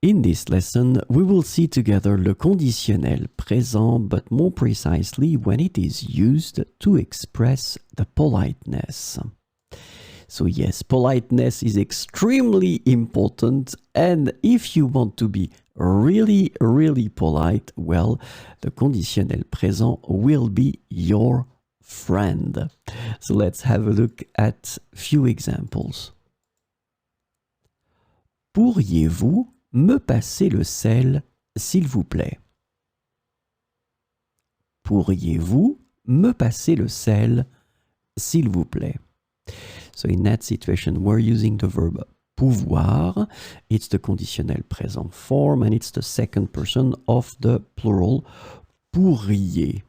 In this lesson, we will see together le conditionnel présent, but more precisely when it is used to express the politeness. So yes, politeness is extremely important, and if you want to be really polite, well, the conditionnel présent will be your friend. So let's have a look at few examples. Pourriez-vous me passer le sel, s'il vous plaît? Pourriez-vous me passer le sel, s'il vous plaît? So in that situation, we're using the verb pouvoir. It's the conditionnel présent form, and it's the second person of the plural pourriez.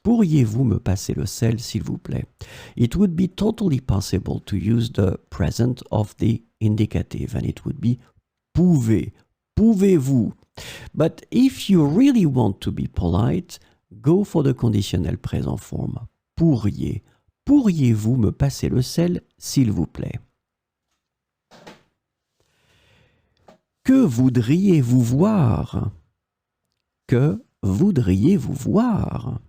Pourriez-vous me passer le sel, s'il vous plaît? It would be totally possible to use the present of the indicative, and it would be pouvez, pouvez-vous. But if you really want to be polite, go for the conditionnel présent form. Pourriez. Pourriez-vous me passer le sel, s'il vous plaît? Que voudriez-vous voir? Que voudriez-vous voir?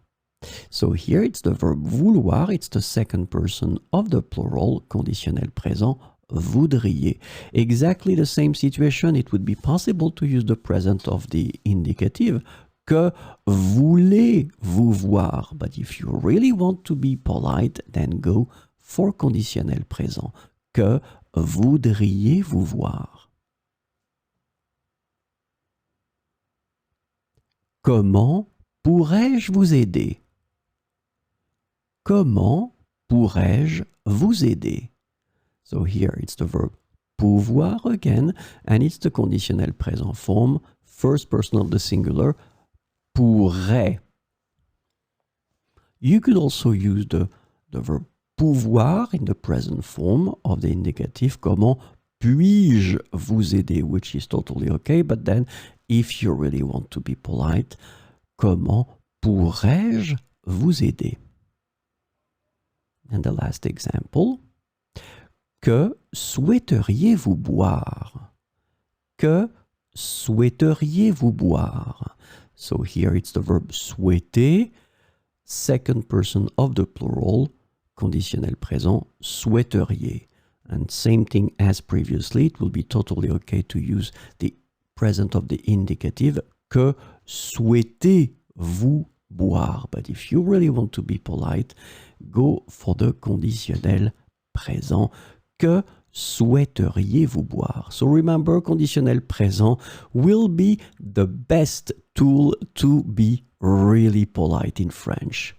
So here it's the verb vouloir, it's the second person of the plural, conditionnel présent, voudriez. Exactly the same situation, it would be possible to use the present of the indicative. Que voulez-vous voir? But if you really want to be polite, then go for conditionnel présent. Que voudriez-vous voir? Comment pourrais-je vous aider? Comment pourrais-je vous aider? So here it's the verb pouvoir again, and it's the conditionnel présent form, first person of the singular, pourrait. You could also use the verb pouvoir in the present form of the indicative. Comment puis-je vous aider? Which is totally okay, but then if you really want to be polite, comment pourrais-je vous aider? And the last example. Que souhaiteriez-vous boire? Que souhaiteriez-vous boire? So here it's the verb souhaiter, second person of the plural, conditionnel présent, souhaiteriez. And same thing as previously, it will be totally okay to use the present of the indicative, que souhaitez-vous boire? But if you really want to be polite, go for the conditionnel présent, que souhaiteriez-vous boire? So remember, conditionnel présent will be the best tool to be really polite in French.